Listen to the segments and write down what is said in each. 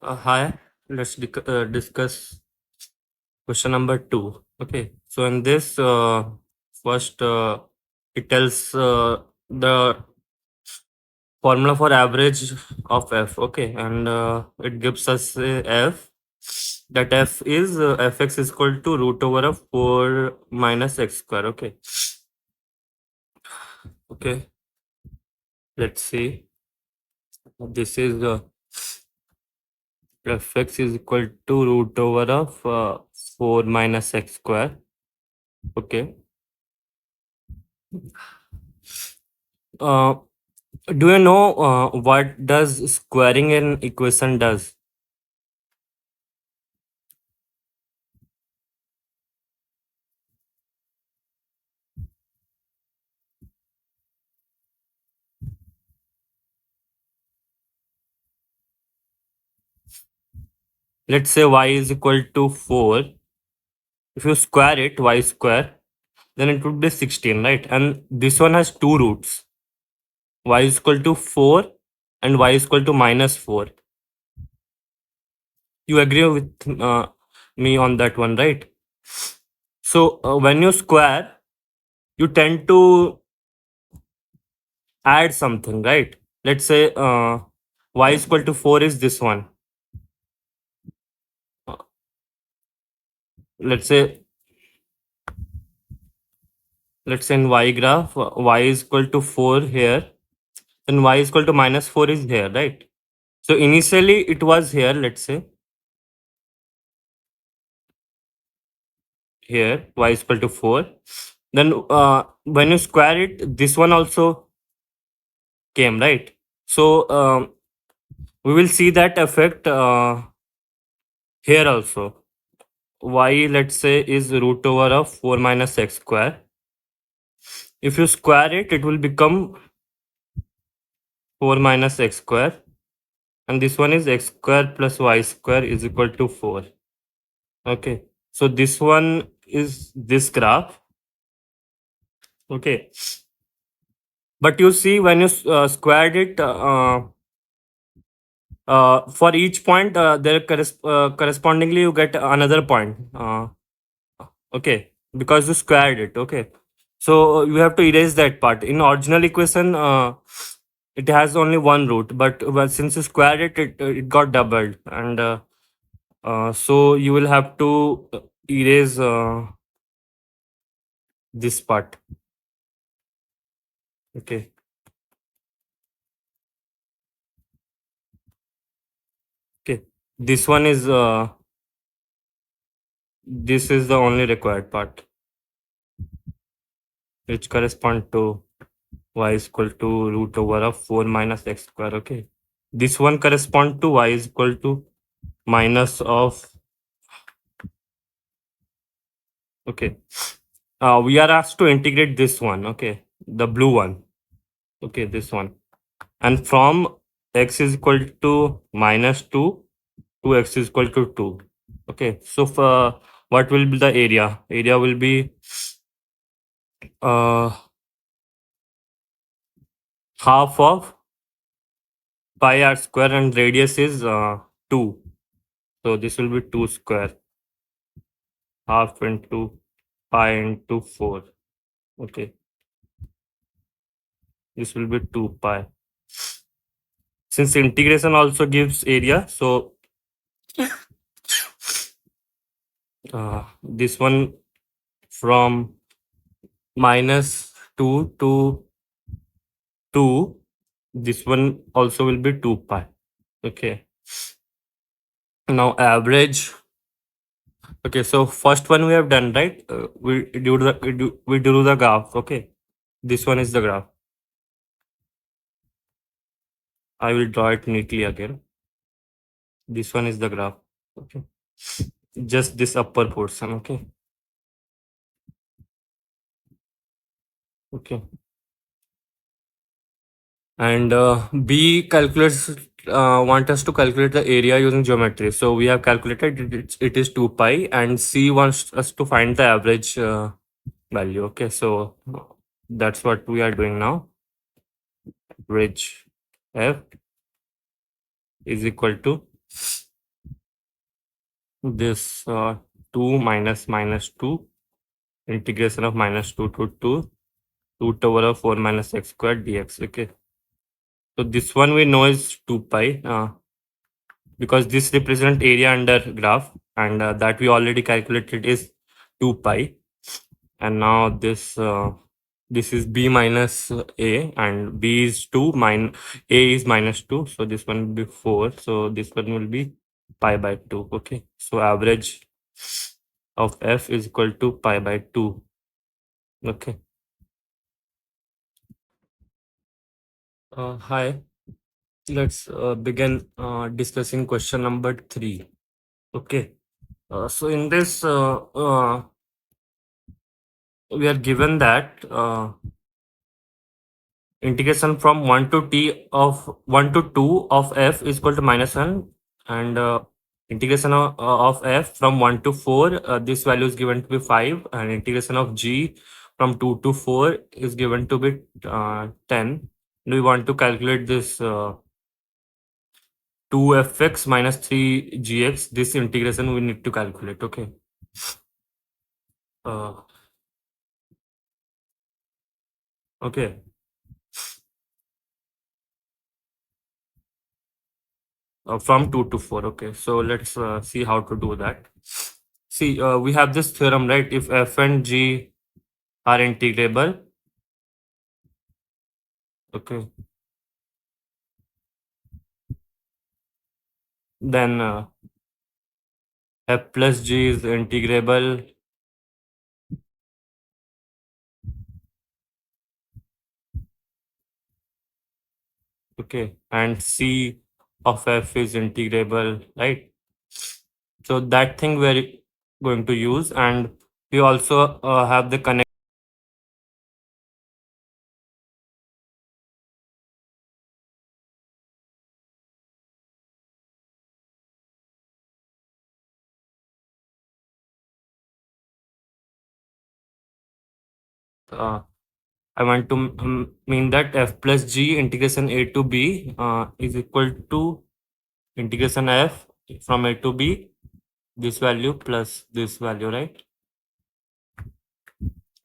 Hi, let's discuss question number 2. Okay, so in this, first it tells the formula for average of f. Okay, and it gives us f. That f is fx is equal to root over of 4 minus x square. Okay, okay, let's see. This is fx is equal to root over of 4 minus x square. Okay. Uh, do you know what does squaring an equation does? Let's say y is equal to 4. If you square it, y square, then it would be 16, right? And this one has two roots. Y is equal to 4 and y is equal to minus 4. You agree with me on that one, right? So when you square, you tend to add something, right? Let's say y is equal to 4 is this one. Uh, let's say in y graph, y is equal to 4 here, then y is equal to minus 4 is here, right? So initially it was here, let's say here, y is equal to 4. Then when you square it, this one also came, right? So we will see that effect here also. Y, let's say, is root over of 4 minus x square. If you square it, it will become 4 minus x square. And this one is x square plus y square is equal to 4. Okay. So this one is this graph. Okay. But you see, when you squared it, for each point, there correspondingly you get another point. Okay, because you squared it. Okay, so you have to erase that part. In original equation, it has only one root, but since you squared it, it got doubled, and so you will have to erase this part. Okay. Okay. This one is this is the only required part, which correspond to y is equal to root over of 4 minus x square. Okay. This one correspond to y is equal to minus of. Okay. We are asked to integrate this one. Okay. The blue one. Okay. This one. And from x is equal to minus 2 to x is equal to 2. Okay. So for what will be the area? Area will be half of pi r square, and radius is 2. So this will be 2 square, half into pi into 4. Okay. This will be 2 pi. Since integration also gives area, so this one from minus 2 to 2, this one also will be 2 pi. Okay. Now average. Okay, so first one we have done, right? We do the graph. Okay, this one is the graph. I will draw it neatly again. This one is the graph. Okay, just this upper portion. Okay. Okay. And B calculates want us to calculate the area using geometry. So we have calculated it is 2 pi, and C wants us to find the average value. Okay, so that's what we are doing now. Average F is equal to this 2 minus minus 2 integration of minus 2 to 2 root over of 4 minus x squared dx. Okay, so this one we know is 2 pi because this represent area under graph, and that we already calculated is 2 pi. And now this is b minus a, and b is 2 a is minus 2, so this one will be 4, so this one will be pi by 2. Okay, so average of f is equal to pi by 2. Okay. Hi, let's begin discussing question number 3. Okay, so in this we are given that integration from 1 to t of 1 to 2 of f is equal to minus 1, and integration of f from 1 to 4, this value is given to be 5, and integration of g from 2 to 4 is given to be 10. We want to calculate this 2fx minus 3gx, this integration we need to calculate. Okay, uh, okay. From 2 to 4. Okay, so let's see how to do that. See, we have this theorem, right? If f and g are integrable, okay, then f plus g is integrable, okay, and c of f is integrable, right? So that thing we're going to use, and we also have the connect. I want to mean that f plus g integration a to b is equal to integration f from a to b, this value plus this value, right?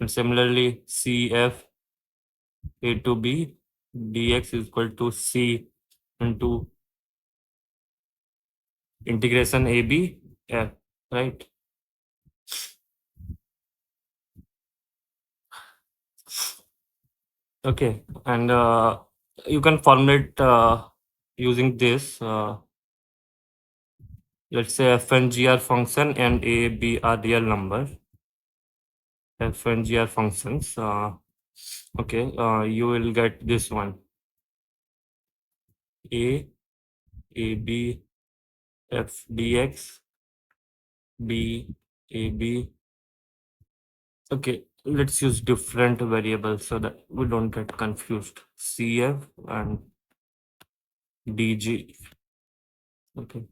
And similarly, cf a to b dx is equal to c into integration ab f, right? Okay, and you can formulate using this. Let's say f and g are function and a, b are real number. F and g are functions. Okay, you will get this one: a, b, f dx, b, b. Okay, let's use different variables so that we don't get confused. CF and DG. Okay,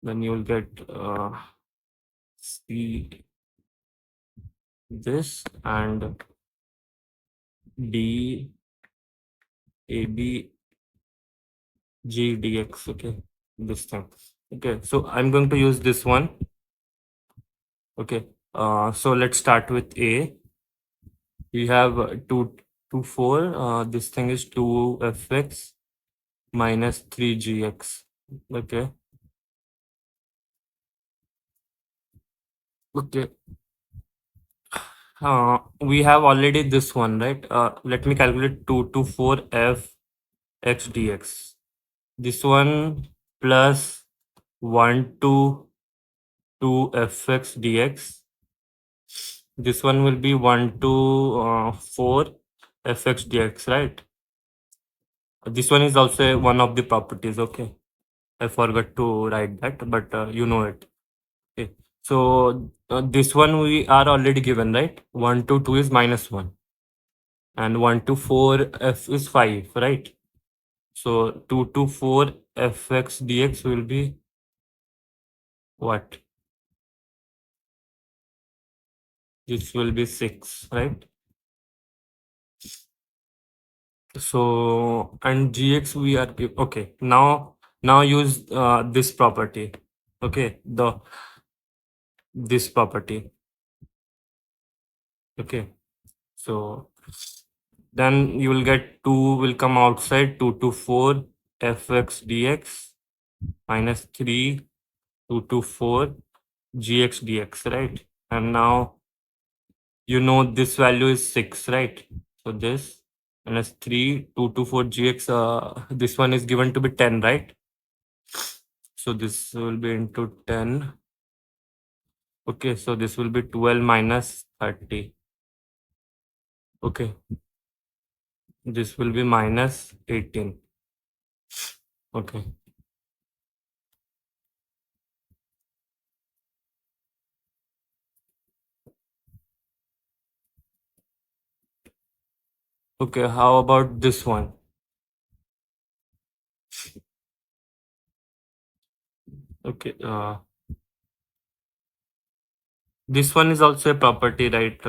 then you will get C this and D AB G DX. Okay, this thing. Okay, so I'm going to use this one. Okay, so let's start with A. We have 2 4. This thing is 2fx minus 3gx. Okay. Okay. We have already this one, right? Let me calculate 2 to 4 f x dx. This one plus 1 to 2 f x dx. This one will be 1 to 4 f x dx, right? This one is also one of the properties. Okay, I forgot to write that, but you know it. Okay, so this one we are already given, right? 1 to 2 is minus 1. And 1 to 4 f is 5, right? So 2 to 4 fx dx will be what? This will be 6, right? So, and gx we are okay. Now use this property. Okay, this property. Okay, so then you will get 2 will come outside, 2 to 4 fx dx minus 3 2 to 4 gx dx, right? And now you know this value is 6, right? So this minus 3 2 to 4 gx, this one is given to be 10, right? So this will be into 10. Okay, so this will be 12 minus 30. Okay, this will be minus 18. Okay. Okay, how about this one? Okay, this one is also a property, right?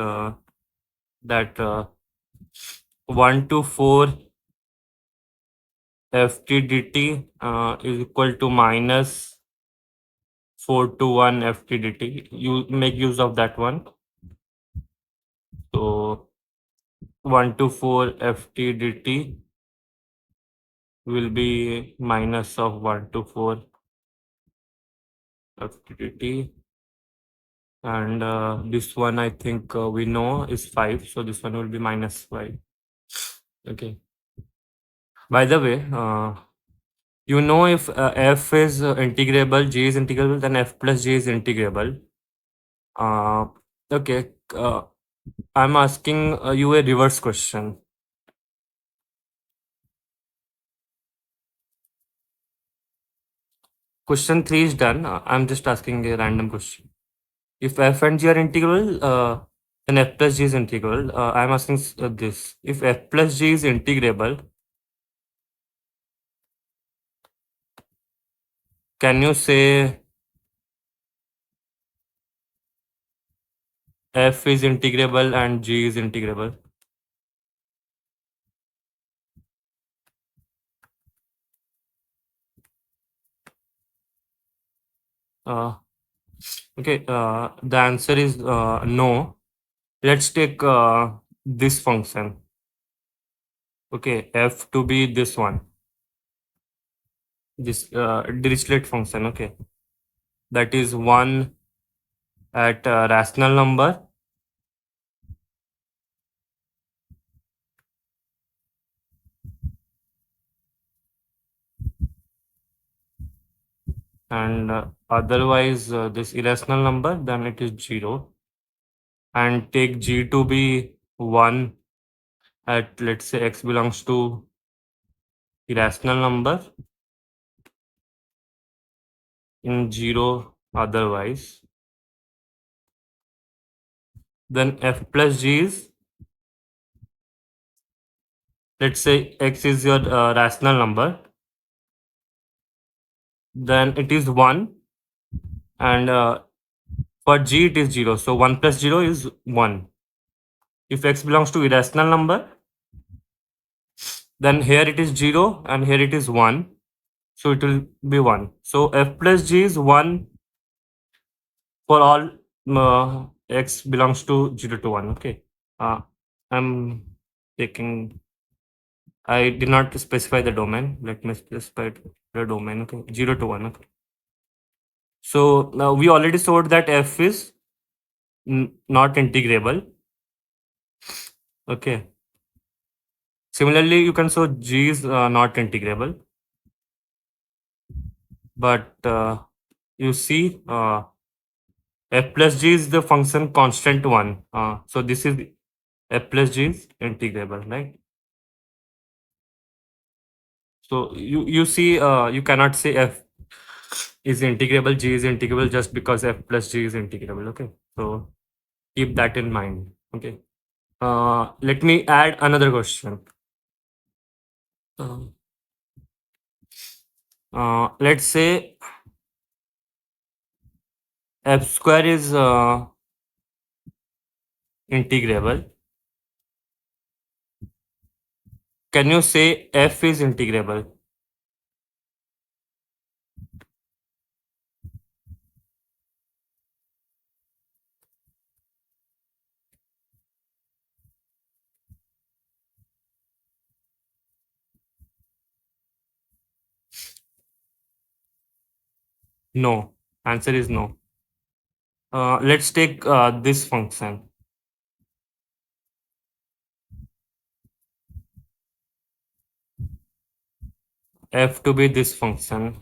That 1 to 4 ft dt is equal to minus 4 to 1 ft dt. You make use of that one. So 1 to 4 ft dt will be minus of 1 to 4 ft dt. And this one I think we know is 5. So this one will be minus 5. Okay. By the way, you know, if f is integrable, g is integrable, then f plus g is integrable. Okay, I'm asking you a reverse question. Question 3 is done. I'm just asking a random question. If f and g are integral, then f plus g is integral. I'm asking this. If f plus g is integrable, can you say f is integrable and g is integrable? Uh, okay, the answer is no. Let's take this function. Okay, f to be this one, this Dirichlet function. Okay, that is 1 at rational number and otherwise this irrational number, then it is 0. And take g to be 1 at, let's say, x belongs to irrational number, in 0 otherwise. Then f plus g is, let's say x is your rational number, then it is 1, and for g it is 0. So 1 plus 0 is 1. If x belongs to irrational number, then here it is 0 and here it is 1. So it will be 1. So f plus g is 1 for all x belongs to 0 to 1. Okay. I'm taking, I did not specify the domain. Let me specify the domain. Okay. 0 to 1. Okay. So now we already showed that f is not integrable. Okay. Similarly, you can show g is not integrable. But you see, f plus g is the function constant one. So this is f plus g is integrable, right? So you see, you cannot say f is integrable, g is integrable just because f plus g is integrable. Okay, so keep that in mind. Okay, let me add another question. Uh, let's say f square is integrable. Can you say f is integrable? No. Answer is no. Let's take this function. F to be this function.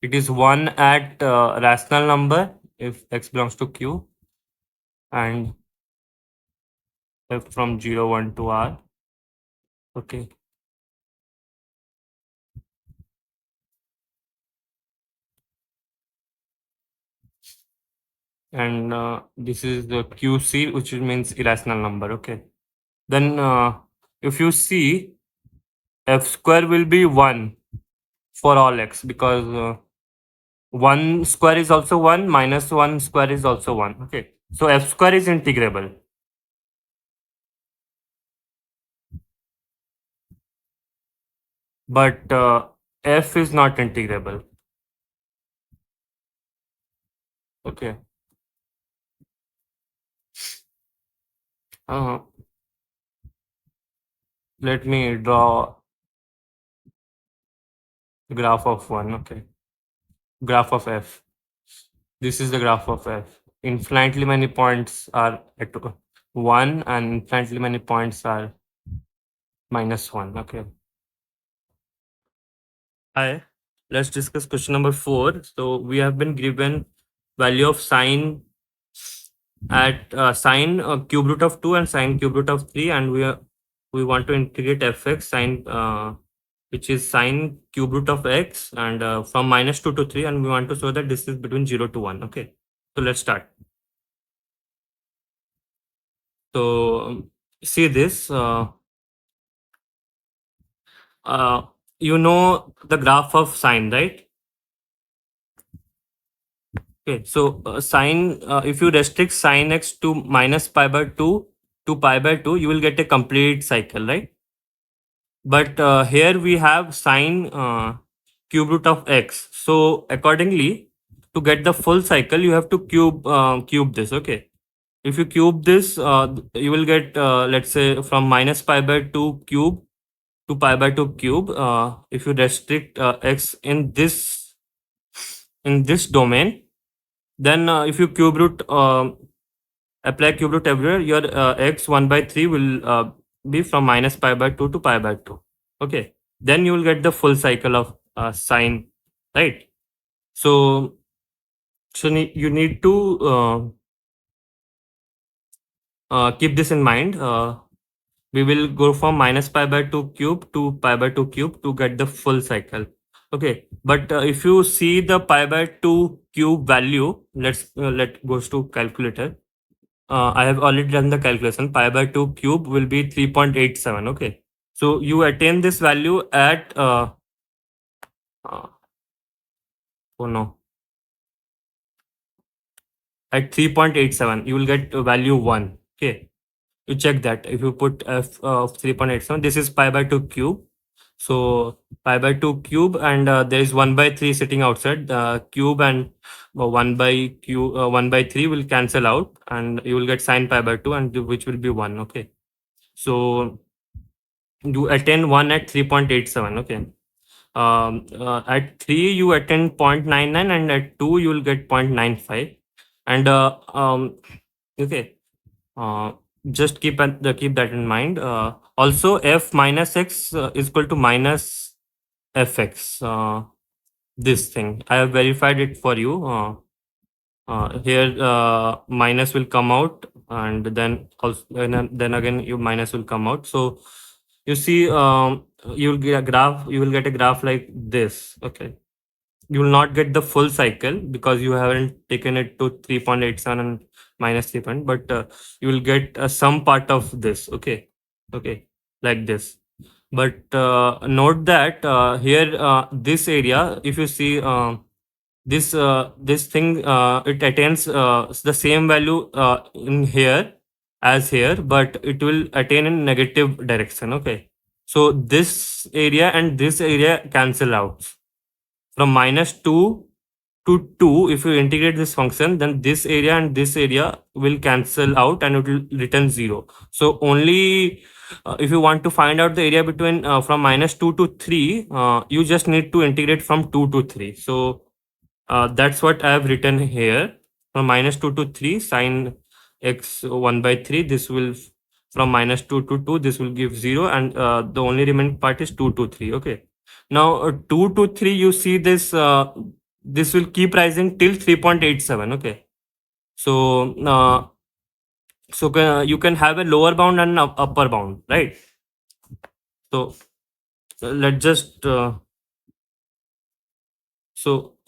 It is 1 at rational number if x belongs to Q, and f from 0, 1 to R. Okay. And this is the QC, which means irrational number. Okay. Then if you see, f square will be 1 for all x, because 1 square is also 1, minus 1 square is also 1. Okay. So f square is integrable. But f is not integrable. Okay. Uh, let me draw the graph of 1. Okay. Graph of f. This is the graph of f. Infinitely many points are at 1 and infinitely many points are -1. Okay. Hi. Let's discuss question number 4. So we have been given value of sine at sine cube root of 2 and sine cube root of 3, and we want to integrate fx sine which is sine cube root of x, and from -2 to 3, and we want to show that this is between 0 to 1. Okay. So let's start. So see this. You know the graph of sine, right? Okay, so sine, if you restrict sine x to minus pi by 2 to pi by 2, you will get a complete cycle, right? But here we have sine cube root of x. So accordingly, to get the full cycle, you have to cube this. Okay. If you cube this, you will get, let's say, from minus pi by 2 cube to pi by 2 cube. If you restrict x in this domain, then if you cube root apply cube root everywhere, your x 1 by 3 will be from minus pi by 2 to pi by 2. Okay, then you will get the full cycle of sine, right? So you need to keep this in mind. We will go from minus pi by 2 cube to pi by 2 cube to get the full cycle. Okay, but if you see the pi by 2 cube value, let goes to calculator. I have already done the calculation. Pi by 2 cube will be 3.87. Okay, so you attain this value at oh no, at 3.87 you will get value 1. Okay, you check that. If you put f of 3.87, this is pi by 2 cube. So pi by 2 cube, and there is 1 by 3 sitting outside. The cube and 1 by 3 will cancel out, and you will get sine pi by 2, and which will be 1. Okay, so you attain 1 at 3.87. Okay, at 3 you attain 0.99, and at 2 you will get 0.95. And okay, just keep that in mind. Also, f minus x is equal to minus fx. This thing I have verified it for you. Here minus will come out, and then also then again you minus will come out. So you see, you will get a graph. You will get a graph like this. Okay, you will not get the full cycle because you haven't taken it to 3.87 and minus 3 point, but you will get some part of this. Okay, like this. But note that here this area, if you see this thing, it attains the same value in here as here, but it will attain in negative direction. Okay, so this area and this area cancel out. From -2 to 2, if you integrate this function, then this area will cancel out and it will return 0. So only if you want to find out the area between from -2 to 3, you just need to integrate from 2 to 3. So that's what I have written here. From -2 to 3, sine x 1 by 3. This will from -2 to 2. This will give 0, and the only remaining part is 2 to 3. Okay. Now 2 to 3, you see this. This will keep rising till 3.87. Okay. So you can have a lower bound and upper bound, right? So let's just so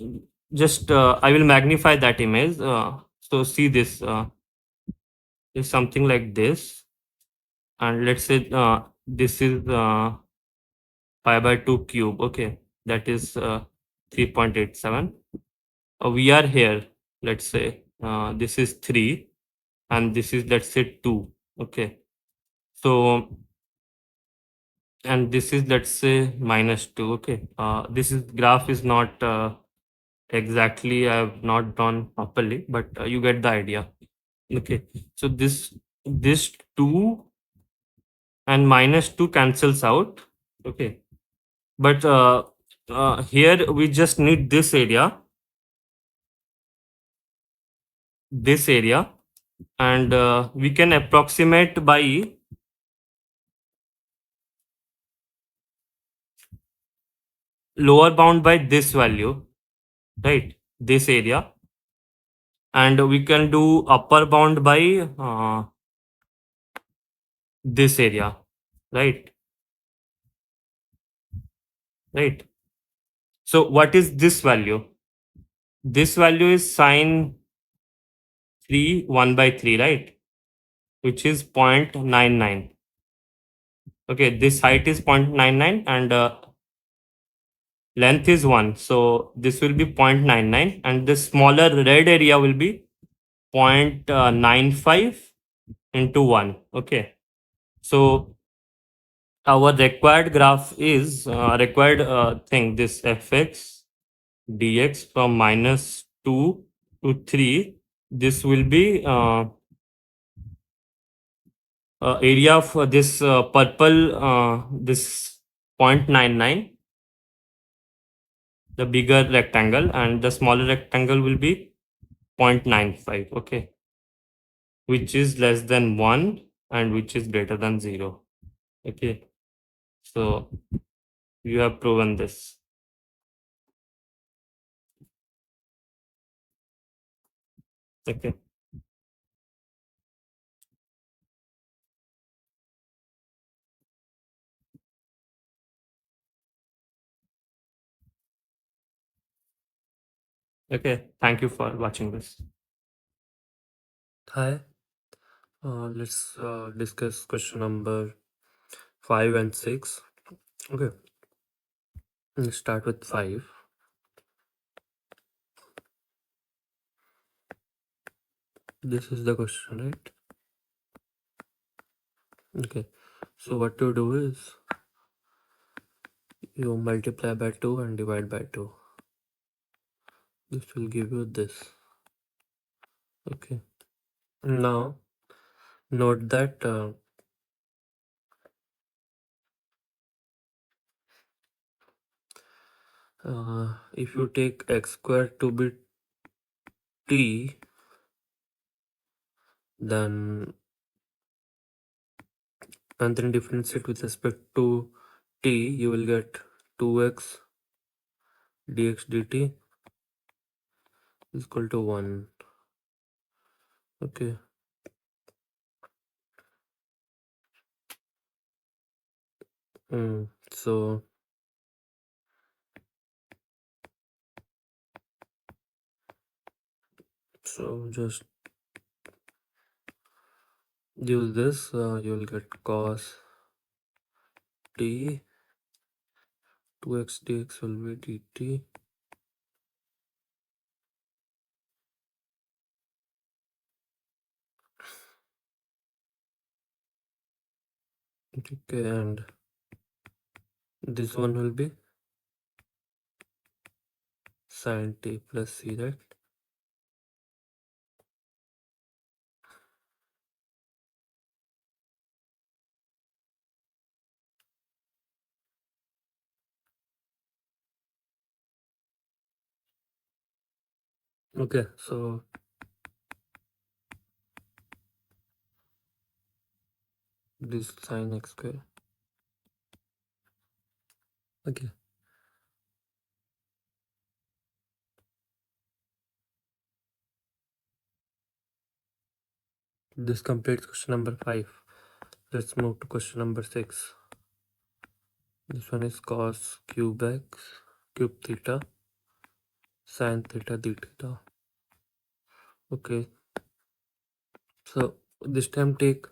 just I will magnify that image. So see this is something like this, and let's say this is pi by 2 cube. Okay, that is 3.87. We are here. Let's say this is 3, and this is, let's say, 2. Okay, so and this is, let's say, -2. Okay, this is graph is not exactly, I have not drawn properly, but you get the idea. Okay, so this 2 and -2 cancels out. Okay, but here we just need this area, and we can approximate by lower bound by this value, right? This area, and we can do upper bound by this area, right? Right. So what is this value? This value is sine 3 1 by 3, right? Which is 0.99. Okay, this height is 0.99, and length is 1. So this will be 0.99, and the smaller red area will be 0.95 into 1. Okay. So our required graph is required thing, this fx dx from -2 to 3. This will be area of this purple, this 0.99, the bigger rectangle, and the smaller rectangle will be 0.95. Okay, which is less than 1 and which is greater than 0. Okay, so you have proven this. Okay. Okay, thank you for watching this. Hi, let's discuss question number 5 and 6. Okay, let's start with 5. This is the question, right? Okay, so what to do is you multiply by 2 and divide by 2. This will give you this. Okay, now note that if you take x squared to be t, then and then differentiate with respect to t, you will get 2x dx dt is equal to 1. Okay, so just use this, you will get cos t, 2x dx will be dt. Okay, and this one will be sin t plus c, right? Okay, so this sin x square. Okay, this completes question number 5. Let's move to question number 6. This one is cos cube x cube theta sin theta d theta. Okay, so this time take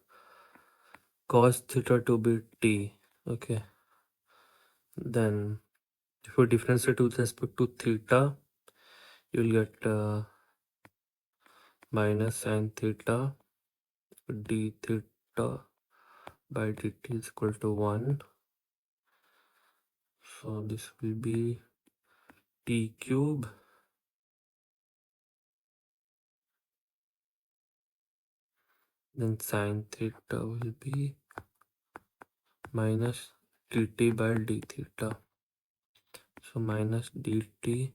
cos theta to be t. Okay, then if you differentiate with respect to theta, you'll get minus sin theta d theta by dt is equal to 1. So this will be t cube, then sin theta will be minus dt by d theta. So minus dt.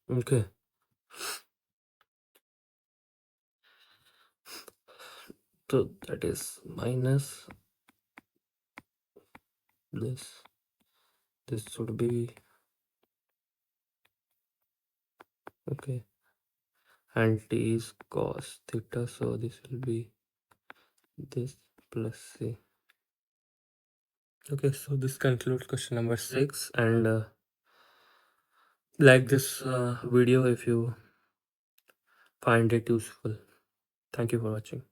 Okay, so that is minus this. This should be okay. And t is cos theta, so this will be this plus c. Okay, so this concludes question number 6. And like this video if you find it useful. Thank you for watching.